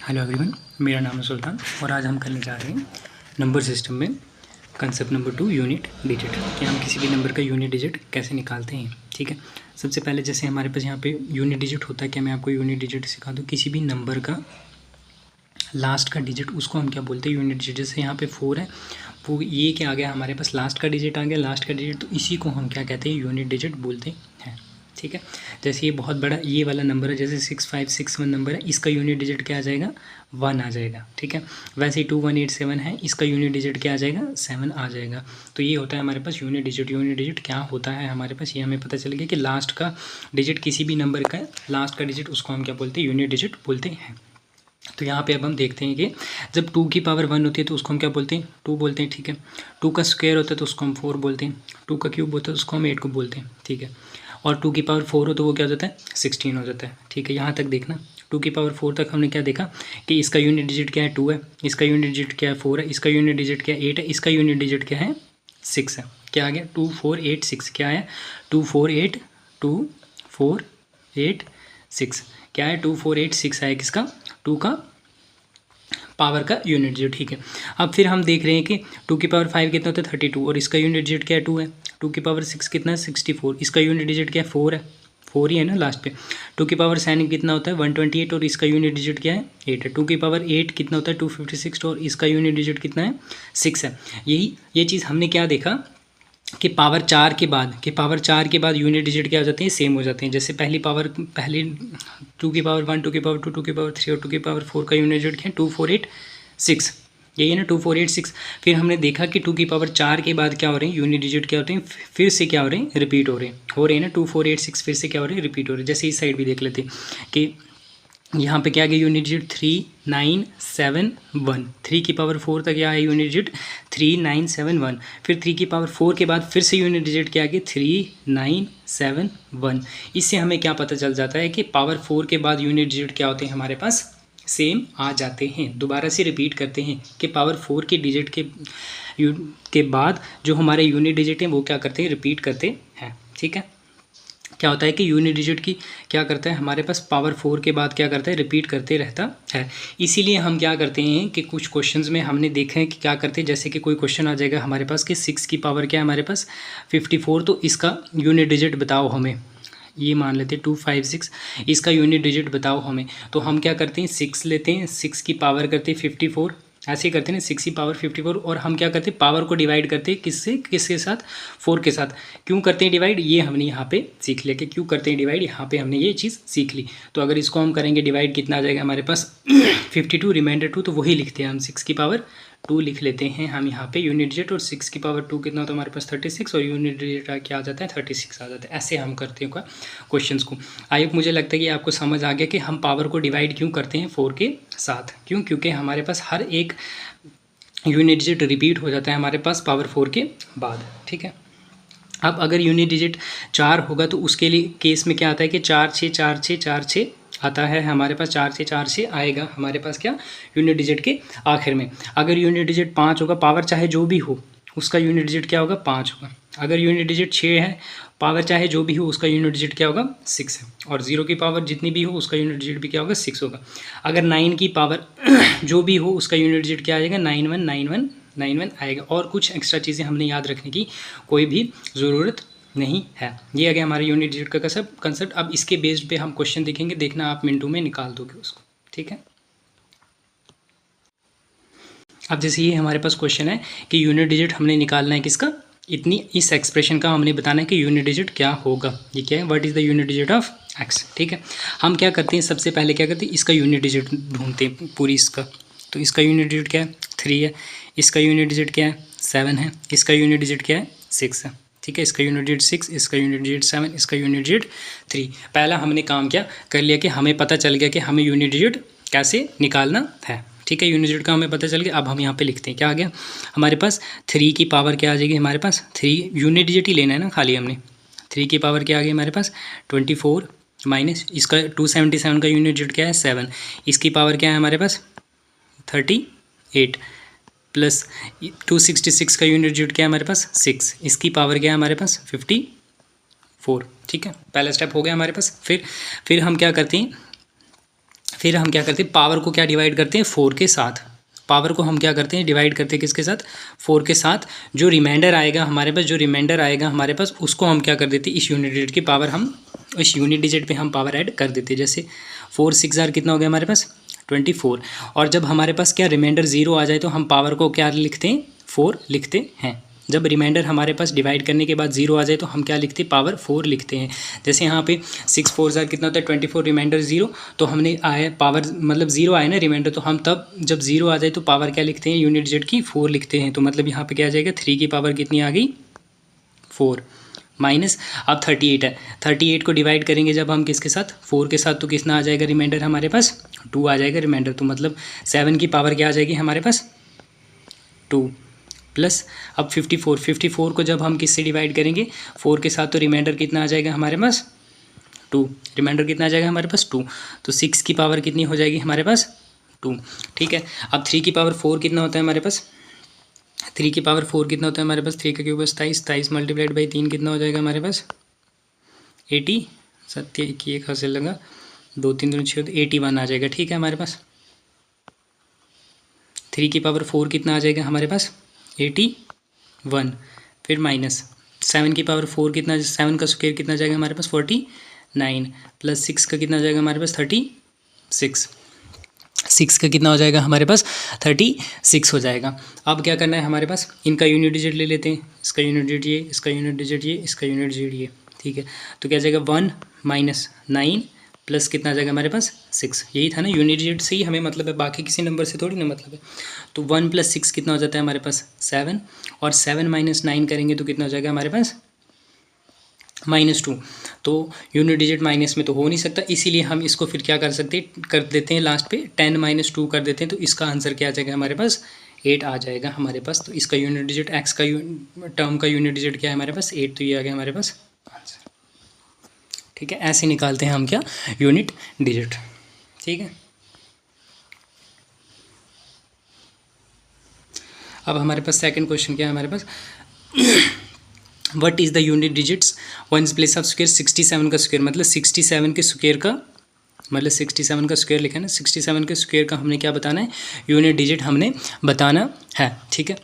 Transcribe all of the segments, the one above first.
Hello everyone, मेरा नाम है सुल्तान और आज हम करने जा रहे हैं नंबर सिस्टम में कंसेप्ट नंबर 2 यूनिट डिजिट कि हम किसी भी नंबर का यूनिट डिजिट कैसे निकालते हैं। ठीक है, सबसे पहले जैसे हमारे पास यहाँ पे यूनिट डिजिट होता है, क्या मैं आपको यूनिट डिजिट सिखा दूँ। किसी भी नंबर का लास्ट का डिजिट उसको हम क्या बोलते हैं, यूनिट डिजिट। जैसे यहाँ पे 4 है, वो ये क्या आ गया हमारे पास, लास्ट का डिजिट आ गया, लास्ट का डिजिट, तो इसी को हम क्या कहते हैं, यूनिट डिजिट बोलते हैं। ठीक है, जैसे ये बहुत बड़ा ये वाला नंबर है, जैसे 6561 नंबर है, इसका यूनिट डिजिट क्या आ जाएगा, 1 आ जाएगा। ठीक है, वैसे ही 2187 है, इसका यूनिट डिजिट क्या आ जाएगा, 7 आ जाएगा। तो ये होता है हमारे पास यूनिट डिजिट। यूनिट डिजिट क्या होता है हमारे पास, ये हमें पता चल गया कि लास्ट का डिजिट, किसी भी नंबर का लास्ट का डिजिट, उसको हम क्या बोलते हैं, यूनिट डिजिट बोलते हैं। तो यहाँ पे अब हम देखते हैं कि जब 2 की पावर 1 होती है तो उसको हम क्या बोलते हैं, 2 बोलते हैं। ठीक है, 2 का स्क्वायर होता है तो उसको हम 4 बोलते हैं, 2 का क्यूब होता है तो उसको हम 8 को बोलते हैं। ठीक है, और 2 की पावर 4 हो तो वो क्या हो जाता है, 16 हो जाता है। ठीक है, यहाँ तक देखना, 2 की पावर 4 तक हमने क्या देखा कि इसका यूनिट डिजिट क्या है, 2 है, इसका यूनिट डिजिट क्या है, 4 है, इसका यूनिट डिजिट क्या है, 8 है, इसका यूनिट डिजिट क्या है, 6 है। क्या आ गया, 2 4 8 6 क्या है, 2 4 8 6 क्या है, 2 4 8 6 है किसका, 2 का पावर का यूनिट डिजिट। ठीक है, अब फिर हम देख रहे हैं कि 2 की पावर 5 कितना होता है, 32, और इसका यूनिट डिजिट क्या है, 2 है। 2 की पावर 6 कितना है, 64, इसका यूनिट डिजिट क्या है, 4 है, 4 ही है ना लास्ट पे। 2 की पावर 7 कितना होता है, 128, और इसका यूनिट डिजिट क्या है, 8 है। 2 की पावर 8 कितना होता है, 256, और इसका यूनिट डिजिट कितना है, 6 है। ये चीज़ हमने क्या देखा कि पावर 4 के बाद यूनिट डिजिट क्या हो जाते हैं, सेम हो जाते हैं। जैसे पहली 2 की पावर 1, 2 की पावर 2, 2 की पावर 3 और 2 की पावर 4 का यूनिट डिजिट क्या है, 2 4 8 6, यही है ना, 2 4 8 6। फिर हमने देखा कि 2 की पावर 4 के बाद क्या हो रहे हैं, यूनिट डिजिट क्या होते हैं, फिर से क्या हो रहे हैं, रिपीट हो रहे हैं ना, 2 4 8 6 फिर से क्या हो रहे हैं, रिपीट हो रहे हैं। जैसे इस साइड भी देख लेते हैं कि यहाँ पे क्या आ गया, यूनिट डिजिट 3 9 7 1, 3 की पावर 4 तक क्या है, यूनिट डिजिट 3 9 7 1। फिर 3 की पावर 4 के बाद फिर से यूनिट डिजिट क्या आ गया, 3 9 7 1। इससे हमें क्या पता चल जाता है कि पावर 4 के बाद यूनिट डिजिट क्या होते हैं, हमारे पास सेम आ जाते हैं। दोबारा से रिपीट करते हैं कि पावर 4 के डिजिट के बाद जो हमारे यूनिट डिजिट हैं वो क्या करते हैं, रिपीट करते हैं। ठीक है, क्या होता है कि यूनिट डिजिट की क्या करता है, हमारे पास पावर 4 के बाद क्या करता है, रिपीट करते रहता है। इसीलिए हम क्या करते हैं कि कुछ क्वेश्चंस में हमने देखा है कि क्या करते हैं, जैसे कि कोई क्वेश्चन आ जाएगा हमारे पास कि 6 की पावर क्या है हमारे पास, 54, तो इसका यूनिट डिजिट बताओ हमें। ये मान लेते हैं 256, इसका यूनिट डिजिट बताओ हमें। तो हम क्या करते हैं, 6 लेते हैं, 6 की पावर करते हैं 54, ऐसे ही करते हैं ना, 6 की पावर 54, और हम क्या करते हैं, पावर को डिवाइड करते हैं किसके साथ, 4 के साथ। क्यों करते हैं डिवाइड, ये हमने यहाँ पे सीख लिया कि क्यों करते हैं डिवाइड, यहाँ पे हमने ये चीज़ सीख ली। तो अगर इसको हम करेंगे डिवाइड, कितना आ जाएगा हमारे पास 52 रिमाइंडर 2, तो वही लिखते हैं हम, 6 की पावर 2 लिख लेते हैं हम यहाँ पे यूनिट डिजिट, और 6 की पावर 2 कितना होता है हमारे पास, 36, और यूनिट डिजिट क्या आ जाता है, 36 आ जाता है। ऐसे हम करते हैं क्वेश्चंस को। आइए, मुझे लगता है कि आपको समझ आ गया कि हम पावर को डिवाइड क्यों करते हैं 4 के साथ। क्योंकि हमारे पास हर एक यूनिट डिजिट रिपीट हो जाता है हमारे पास पावर 4 के बाद। ठीक है, अब अगर यूनिट डिजिट 4 होगा तो उसके लिए केस में क्या आता है कि 4 6 4 6 4 6 आता है हमारे पास, 4 6 4 6 आएगा हमारे पास क्या, यूनिट डिजिट के आखिर में। अगर यूनिट डिजिट 5 होगा, पावर चाहे जो भी हो उसका यूनिट डिजिट क्या होगा, 5 होगा। अगर यूनिट डिजिट 6 है, पावर चाहे जो भी हो उसका यूनिट डिजिट क्या होगा, 6 है। और 0 की पावर जितनी भी हो उसका यूनिट डिजिट भी क्या होगा, 6 होगा। अगर 9 की पावर जो भी हो उसका यूनिट डिजिट क्या आ जाएगा, 9 1 9 1 9 1 आएगा। और कुछ एक्स्ट्रा चीज़ें हमने याद रखने की कोई भी ज़रूरत नहीं है। ये आ गया हमारे यूनिट डिजिट का कंसेप्ट। अब इसके बेस्ड पे हम क्वेश्चन देखेंगे, देखना आप मिनटों में निकाल दोगे उसको। ठीक है, अब जैसे ये हमारे पास क्वेश्चन है कि यूनिट डिजिट हमने निकालना है किसका, इतनी, इस एक्सप्रेशन का हमने बताना है कि यूनिट डिजिट क्या होगा। ये क्या है, what is the unit digit of x. ठीक है, हम क्या करते हैं, सबसे पहले क्या करते हैं, इसका यूनिट डिजिट ढूंढते हैं पूरी इसका। तो इसका यूनिट डिजिट क्या है, 3 है, इसका यूनिट डिजिट क्या है, 7 है, इसका यूनिट डिजिट क्या है, 6 है। ठीक है, इसका यूनिट डिजिट 6, इसका यूनिट डिजिट 7, इसका यूनिट डिजिट 3। पहला हमने काम क्या कर लिया कि हमें पता चल गया कि हमें यूनिट डिजिट कैसे निकालना है। ठीक है, यूनिट डिजिट का हमें पता चल गया। अब हम यहाँ पे लिखते हैं, क्या आ गया हमारे पास, 3 की पावर क्या आ जाएगी हमारे पास, 3 यूनिट डिजिट ही लेना है ना खाली हमने। 3 की पावर क्या आ गई हमारे पास, 24, माइनस इसका 277 का यूनिट डिजिट क्या है, 7, इसकी पावर क्या है हमारे पास, 38, प्लस 266 का यूनिट डिजिट क्या है हमारे पास, 6, इसकी पावर क्या है हमारे पास, 54। ठीक है, पहला स्टेप हो गया हमारे पास। फिर हम क्या करते हैं, फिर हम क्या करते हैं, पावर को क्या डिवाइड करते हैं, 4 के साथ। पावर को हम क्या करते हैं, डिवाइड करते हैं किसके साथ, 4 के साथ। जो रिमाइंडर आएगा हमारे पास, जो रिमाइंडर आएगा हमारे पास, उसको हम क्या कर देते हैं, इस यूनिट डिजिट की पावर हम इस यूनिट डिजिट पे हम पावर ऐड कर देते हैं। जैसे 4 6 आर कितना हो गया हमारे पास, 24। और जब हमारे पास क्या रिमाइंडर 0 आ जाए तो हम पावर को क्या लिखते हैं, 4 लिखते हैं। जब रिमाइंडर हमारे पास डिवाइड करने के बाद 0 आ जाए तो हम क्या लिखते हैं, पावर 4 लिखते हैं। जैसे यहाँ पे 6 4 जार कितना होता है, 24, रिमाइंडर 0, तो हमने आया पावर मतलब 0 आए ना रिमाइंडर, तो हम तब जब 0 आ जाए तो पावर क्या लिखते हैं, यूनिट डिजिट की 4 लिखते हैं। तो मतलब यहाँ पे क्या आ जाएगा, 3 की पावर कितनी आ गई, 4 माइनस। अब 38 है, 38 को डिवाइड करेंगे जब हम किसके साथ, 4 के साथ, तो कितना आ जाएगा रिमाइंडर हमारे पास, 2 आ जाएगा रिमाइंडर। तो मतलब 7 की पावर क्या आ जाएगी हमारे पास, 2 प्लस। अब 54 को जब हम किससे डिवाइड करेंगे, 4 के साथ, तो रिमाइंडर कितना आ जाएगा हमारे पास, 2। रिमाइंडर कितना आ जाएगा हमारे पास, 2। तो 6 की पावर कितनी हो जाएगी हमारे पास, 2। ठीक है। अब 3 की पावर 4 कितना होता है हमारे पास, 3 की पावर 4 कितना होता है हमारे पास, 3 का क्यूब 27, 27 मल्टीप्लाइड बाई 3 कितना हो जाएगा हमारे पास, 80। 7 एक हासिल लगा, 2 3 2 6, 81 आ जाएगा। ठीक है हमारे पास 3 की पावर 4 कितना आ जाएगा हमारे पास, 81। फिर माइनस 7 की पावर 4 कितना, 7 का स्क्वायर कितना जाएगा हमारे पास, 49, प्लस 6 का कितना जाएगा हमारे पास, 36। 6 का कितना हो जाएगा हमारे पास, 36 हो जाएगा। अब क्या करना है हमारे पास, इनका यूनिट डिजिट ले लेते हैं, इसका यूनिट डिजिट ये, इसका यूनिट डिजिट ये, इसका यूनिट डिजिट ये। ठीक है, तो क्या जाएगा 1 माइनस 9 प्लस कितना आ जाएगा हमारे पास, 6। यही था ना, यूनिट डिजिट से ही हमें मतलब है, बाकी किसी नंबर से थोड़ी ना मतलब है। तो 1 प्लस 6 कितना हो जाता है हमारे पास, 7। और 7 माइनस 9 करेंगे तो कितना हो जाएगा हमारे पास, -2। तो यूनिट डिजिट माइनस में तो हो नहीं सकता, इसीलिए हम इसको फिर क्या कर सकते हैं, कर देते हैं लास्ट पे 10 - 2 कर देते हैं। तो इसका आंसर क्या आ जाएगा हमारे पास, 8 आ जाएगा हमारे पास। तो इसका यूनिट डिजिट, एक्स का टर्म का यूनिट डिजिट क्या है हमारे पास, 8। तो ये आ गया हमारे पास आंसर। ठीक है, ऐसे निकालते हैं हम क्या, यूनिट डिजिट। ठीक है, अब हमारे पास सेकंड क्वेश्चन क्या है हमारे पास, what is the unit digits ones place of square 67 का स्क्वायर, मतलब 67 के स्क्वायर का, मतलब 67 का स्क्वायर लिखा है ना, 67 के स्क्वायर का हमने क्या बताना है, यूनिट डिजिट हमने बताना है। ठीक है,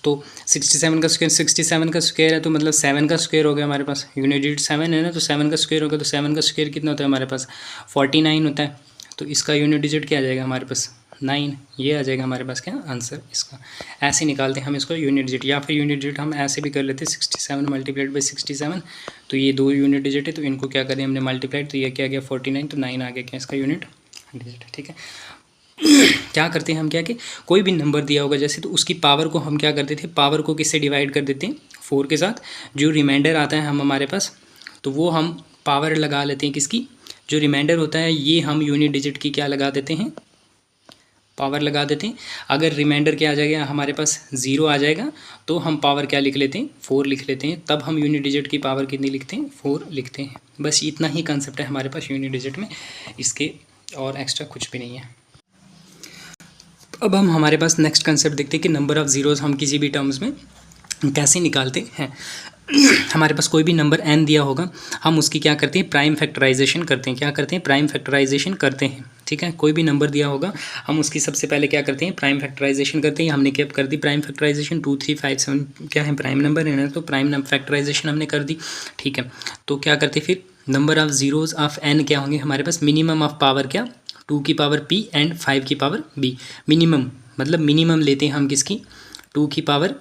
तो 67 का स्क्वायर, 67 का स्क्वायर है तो मतलब 7 का स्क्वायर हो गया हमारे पास, यूनिट डिजिट 7 है ना, तो 7 का स्क्वायर होगा। तो 7 का स्क्वायर कितना होता है हमारे पास, 49 होता है। तो इसका यूनिट डिजिट क्या आ जाएगा हमारे पास, 9। ये आ जाएगा हमारे पास क्या आंसर इसका। ऐसे निकालते हैं हम इसको यूनिट डिजिट, या फिर यूनिट डिजिट हम ऐसे भी कर लेते हैं, 67 मल्टीप्लाइड बाई 67। तो ये 2 यूनिट डिजिट है, तो इनको क्या करें हमने मल्टीप्लाइड, तो ये क्या आ गया 49, तो 9 आ गया क्या इसका यूनिट डिजिट। ठीक है, क्या करते हैं हम, क्या कि कोई भी नंबर दिया होगा जैसे, तो उसकी पावर को हम क्या करते थे, पावर को किससे डिवाइड कर देते हैं, 4 के साथ। जो रिमाइंडर आता है हम हमारे पास, तो वो हम पावर लगा लेते हैं किसकी, जो रिमाइंडर होता है ये हम यूनिट डिजिट की क्या लगा देते हैं, पावर लगा देते हैं। अगर रिमाइंडर क्या आ जाएगा हमारे पास, 0 आ जाएगा, तो हम पावर क्या लिख लेते हैं, 4 लिख लेते हैं। तब हम यूनिट डिजिट की पावर कितनी लिखते हैं, 4 लिखते हैं। बस इतना ही कंसेप्ट है हमारे पास यूनिट डिजिट में, इसके और एक्स्ट्रा कुछ भी नहीं है। अब हम हमारे पास नेक्स्ट कंसेप्ट देखते हैं कि नंबर ऑफ़ ज़ीरोज़ हम किसी भी टर्म्स में कैसे निकालते हैं। हमारे पास कोई भी नंबर n दिया होगा, हम उसकी क्या करते हैं, प्राइम फैक्टराइजेशन करते हैं। क्या करते हैं, प्राइम फैक्टराइजेशन करते हैं। ठीक है, कोई भी नंबर दिया होगा, हम उसकी सबसे पहले क्या करते हैं, प्राइम फैक्टराइजेशन करते हैं। हमने क्या कर दी, प्राइम फैक्टराइजेशन, 2 3 5 7 क्या है, प्राइम नंबर है ना, तो प्राइम फैक्टराइजेशन हमने कर दी। ठीक है, तो क्या करते फिर, number of zeros of n क्या होंगे हमारे पास, मिनिमम ऑफ पावर क्या, 2 की पावर p एंड 5 की पावर b। मिनिमम मतलब मिनिमम लेते हैं हम किसकी, 2 की पावर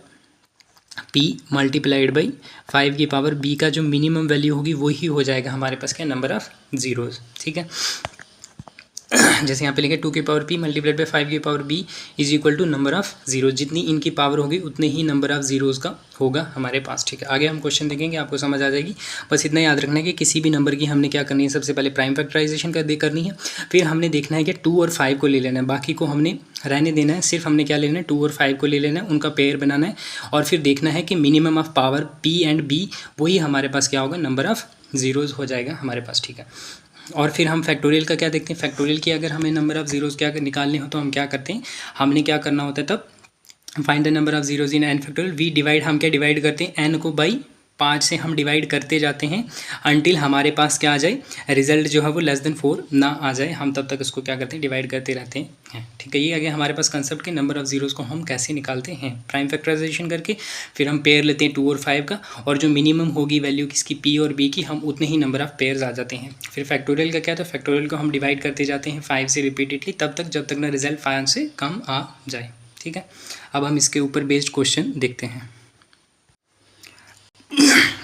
p मल्टीप्लाइड बाई 5 की पावर b का जो मिनिमम वैल्यू होगी वही हो जाएगा हमारे पास क्या, नंबर ऑफ़ ज़ीरोज़। ठीक है, जैसे यहाँ पे लिखे 2 की पावर p मल्टीप्लाइड बाई 5 की power b is equal to number of zeros. जितनी इनकी पावर होगी उतने ही नंबर ऑफ़ ज़ीरोज़ का होगा हमारे पास। ठीक है, आगे हम क्वेश्चन देखेंगे, आपको समझ आ जाएगी। बस इतना याद रखना है कि किसी भी नंबर की हमने क्या करनी है, सबसे पहले प्राइम फैक्टराइजेशन करनी है, फिर हमने देखना है कि 2 और 5 को ले लेना है, बाकी को हमने रहने देना है। सिर्फ हमने क्या लेना है, 2 और 5 को ले लेना है, उनका पेयर बनाना है, और फिर देखना है कि minimum of power p and b वही हमारे पास क्या होगा, नंबर ऑफ़ ज़ीरोज़ हो जाएगा हमारे पास। ठीक है, और फिर हम फैक्टोरियल का क्या देखते हैं, फैक्टोरियल की अगर हमें नंबर ऑफ़ ज़ीरोज़ क्या निकालने हो तो हम क्या करते हैं, हमने क्या करना होता है तब, find the number of zeros in n factorial. We divide, हम क्या डिवाइड करते हैं n को बाई 5 से हम डिवाइड करते जाते हैं अनटिल हमारे पास क्या आ जाए, रिजल्ट जो है वो लेस देन 4 ना आ जाए, हम तब तक इसको क्या करते हैं, डिवाइड करते रहते हैं। ठीक है, ये आ गया हमारे पास कंसेप्ट के नंबर ऑफ जीरोज़ को हम कैसे निकालते हैं। प्राइम फैक्टराइजेशन करके फिर हम पेयर लेते हैं 2 और 5 का, और जो मिनिमम होगी वैल्यू किसकी, पी और बी की, हम उतने ही नंबर ऑफ पेयर्स आ जाते हैं। फिर फैक्टोरियल का क्या था, फैक्टोरियल को हम डिवाइड करते जाते हैं 5 से रिपीटेडली, तब तक जब तक ना रिजल्ट 5 से कम आ जाए। ठीक है, अब हम इसके ऊपर बेस्ड क्वेश्चन देखते हैं।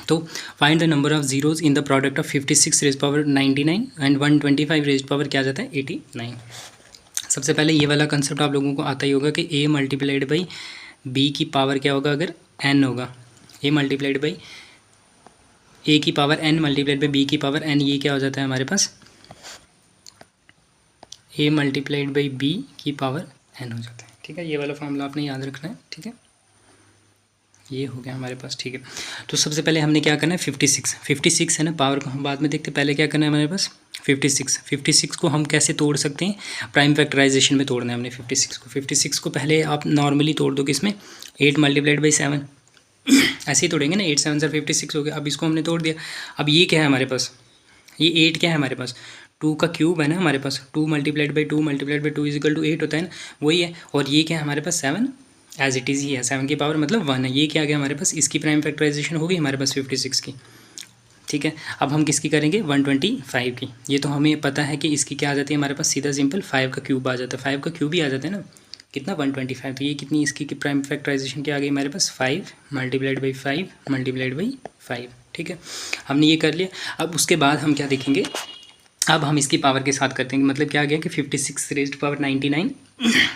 तो find the number of zeros in the product of 56 raise power 99 and 125 raise power क्या आ जाता है 89। सबसे पहले ये वाला कंसेप्ट आप लोगों को आता ही होगा कि a मल्टीप्लाइड बाई बी की पावर क्या होगा, अगर n होगा, a मल्टीप्लाइड बाई a की power n multiplied by b की पावर n, ये क्या हो जाता है हमारे पास a मल्टीप्लाइड बाई b की पावर n हो जाता है। ठीक है, ये वाला फॉर्मूला आपने याद रखना है। ठीक है, ये हो गया हमारे पास। ठीक है, तो सबसे पहले हमने क्या करना है, 56 है ना, पावर को हम बाद में देखते, पहले क्या करना है हमारे पास 56 को हम कैसे तोड़ सकते हैं, प्राइम फैक्टराइजेशन में तोड़ना है हमने 56 को पहले आप नॉर्मली तोड़ दो किसमें, 8 मल्टीप्लाइड बाई 7 ऐसे ही तोड़ेंगे ना, 8 7 सर 56 हो गया। अब इसको हमने तोड़ दिया, अब ये क्या है हमारे पास, ये 8 क्या है हमारे पास, 2 का क्यूब है ना हमारे पास, 2 multiplied by 2 multiplied by 2 is equal to 8 होता है ना, वही है। और ये क्या है हमारे पास 7 एज इट इज़ ही है, 7 की पावर मतलब 1 है। ये क्या आ गया हमारे पास, इसकी प्राइम फैक्टराइजेशन होगी हमारे पास 56 की। ठीक है, अब हम किसकी करेंगे, 125 की। ये तो हमें पता है कि इसकी क्या आ जाती है हमारे पास, सीधा सिंपल 5 का क्यूब आ जाता है, 5 का क्यूब ही आ जाता है ना, कितना 125। तो ये कितनी इसकी प्राइम फैक्टराइजेशन क्या आ गई हमारे पास, 5 मल्टीप्लाइड बाई 5 मल्टीप्लाइड बाई 5। ठीक है, हमने ये कर लिया। अब उसके बाद हम क्या देखेंगे, अब हम इसकी पावर के साथ करते हैं, मतलब क्या आ गया कि 56 रेज्ड पावर 99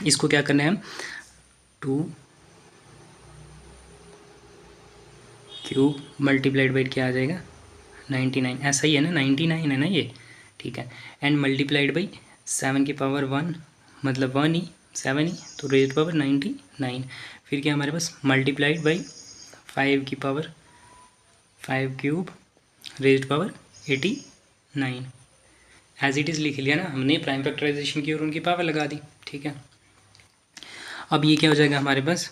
इसको क्या करना है हम 2 क्यूब मल्टीप्लाइड बाई क्या आ जाएगा 99, ऐसा ही है ना, 99 है ना ये। ठीक है, एंड मल्टीप्लाइड बाई 7 की पावर 1 मतलब 1 ही 7 ही, तो रेज्ड पावर 99। फिर क्या हमारे पास मल्टीप्लाइड बाई 5 की power 5 cube raised power 89, as it is लिख लिया ना हमने, प्राइम फैक्टराइजेशन की और उनकी पावर लगा दी। ठीक है, अब ये क्या हो जाएगा हमारे पास,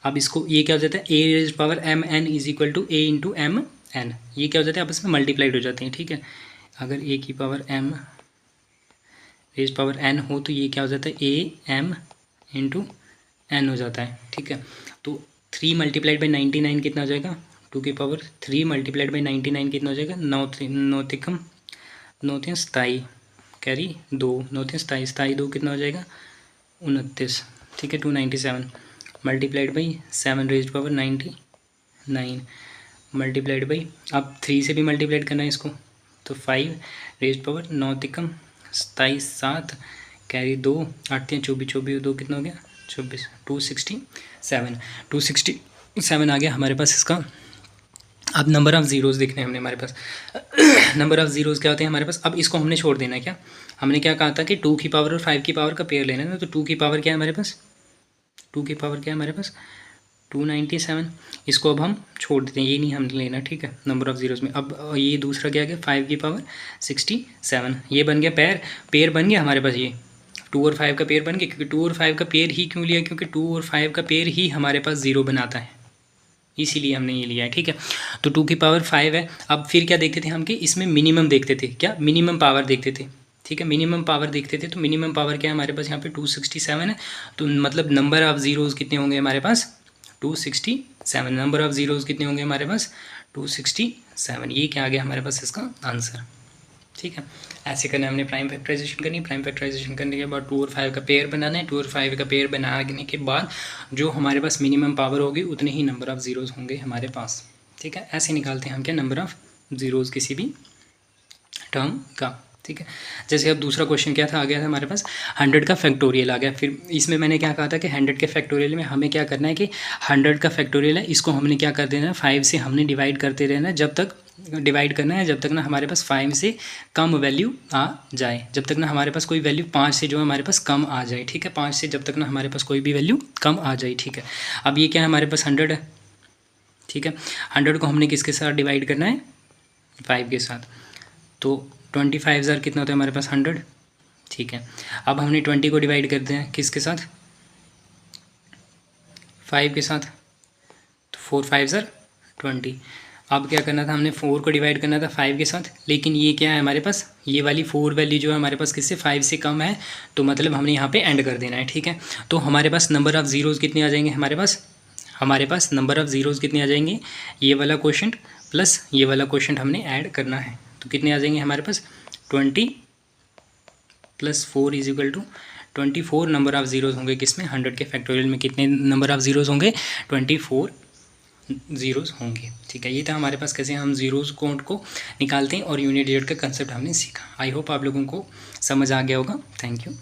अब इसको ये क्या हो जाता है, A raised power M N is equal to A into M N, ये क्या हो जाता है आपस में मल्टीप्लाइड हो जाते हैं। ठीक है, अगर ए की power M raised power N हो तो ये क्या हो जाता है ए एम इंटू एन हो जाता है। ठीक है, तो 3 मल्टीप्लाइड बाई 99 कितना हो जाएगा, 2 की पावर 3 मल्टीप्लाइड बाई 99 कितना हो जाएगा, 9 तिकम 9 3 27 कैरी 2 9 3 27 27 2 कितना हो जाएगा 29। ठीक है, 297 multiplied by 7 raised power 99 multiplied by, अब 3 से भी मल्टीप्लाइड करना है इसको, तो 5 रेज्ड पावर 9 तिकम 27 7 कैरी 2 8 3 24 24 2 कितना हो गया 24 267 आ गया हमारे पास इसका। अब नंबर ऑफ़ ज़ीरोज़ देखने हमने हमारे पास नंबर ऑफ़ ज़ीरोज़ क्या होते हैं हमारे पास, अब इसको हमने छोड़ देना है। क्या हमने क्या कहा था कि 2 की पावर और 5 की पावर का पेयर लेना है ना, तो 2 की पावर क्या है हमारे पास, 2 की पावर क्या है हमारे पास 297, इसको अब हम छोड़ देते हैं, ये नहीं हमने लेना। ठीक है, नंबर ऑफ़ ज़ीरोज़ में। अब ये दूसरा क्या गया 5 की पावर 67, ये बन गया पेयर बन गया हमारे पास, ये 2 और 5 का पेयर बन गया, क्योंकि 2 और 5 का पेयर ही क्यों लिया, क्योंकि 2 और 5 का पेयर ही हमारे पास 0 बनाता है, इसीलिए हमने ये लिया है। ठीक है, तो 2 की पावर 5 है। अब फिर क्या देखते थे हम कि इसमें मिनिमम देखते थे, क्या मिनिमम पावर देखते थे। ठीक है, मिनिमम पावर देखते थे, तो मिनिमम पावर क्या है हमारे पास यहाँ पे 267 है, तो मतलब नंबर ऑफ़ ज़ीरोज़ कितने होंगे हमारे पास 267, नंबर ऑफ़ ज़ीरोज़ कितने होंगे हमारे पास 267, ये क्या आ गया हमारे पास इसका आंसर। ठीक है, ऐसे करना हमने प्राइम फैक्टराइजेशन करनी, प्राइम फैक्टराइजेशन करने के बाद 2 और 5 का पेयर बनाना है, 2 और 5 का पेयर बनाने के बाद जो हमारे पास मिनिमम पावर होगी उतने ही नंबर ऑफ़ ज़ीरोज़ होंगे हमारे पास। ठीक है, ऐसे निकालते हैं हम क्या नंबर ऑफ़ ज़ीरोज़ किसी भी टर्म का। ठीक है, जैसे अब दूसरा क्वेश्चन क्या था, आ गया था हमारे पास 100 का फैक्टोरियल आ गया। फिर इसमें मैंने क्या कहा था कि 100 के फैक्टोरियल में हमें क्या करना है कि 100 का फैक्टोरियल है, इसको हमने क्या कर देना है 5 से हमने डिवाइड करते रहना है, जब तक डिवाइड करना है जब तक ना हमारे पास 5 से कम वैल्यू आ जाए, जब तक ना हमारे पास कोई वैल्यू 5 से जो हमारे पास कम आ जाए। ठीक है, 5 से जब तक ना हमारे पास कोई भी वैल्यू कम आ जाए। ठीक है, अब ये क्या है हमारे पास 100 है। ठीक है, 100 को हमने किसके साथ डिवाइड करना है 5 के साथ, तो 25,000 कितना होता है हमारे पास 100। ठीक है, अब हमने 20 को डिवाइड करते हैं किसके साथ 5 के साथ, तो 4 5 ज़र 20। अब क्या करना था, हमने 4 को डिवाइड करना था 5 के साथ, लेकिन ये क्या है हमारे पास, ये वाली 4 वैल्यू जो है हमारे पास किससे 5 से कम है, तो मतलब हमने यहाँ पे एंड कर देना है। ठीक है, तो हमारे पास नंबर ऑफ़ ज़ीरोज़ कितने आ जाएंगे, हमारे पास नंबर ऑफ़ ज़ीरोज़ कितने आ जाएंगे, ये वाला क्वेश्चन प्लस ये वाला क्वेश्चन हमने ऐड करना है। तो कितने आ जाएंगे हमारे पास, 20 + 4 = 24 नंबर ऑफ़ ज़ीरोज़ होंगे किसमें, 100 के फैक्टोरियल में कितने नंबर ऑफ़ ज़ीरोज़ होंगे, 24 ज़ीरोज़ होंगे। ठीक है, ये था हमारे पास कैसे हम ज़ीरोज़ काउंट को निकालते हैं और यूनिट डिजिट का कंसेप्ट हमने सीखा। आई होप आप लोगों को समझ आ गया होगा। Thank you.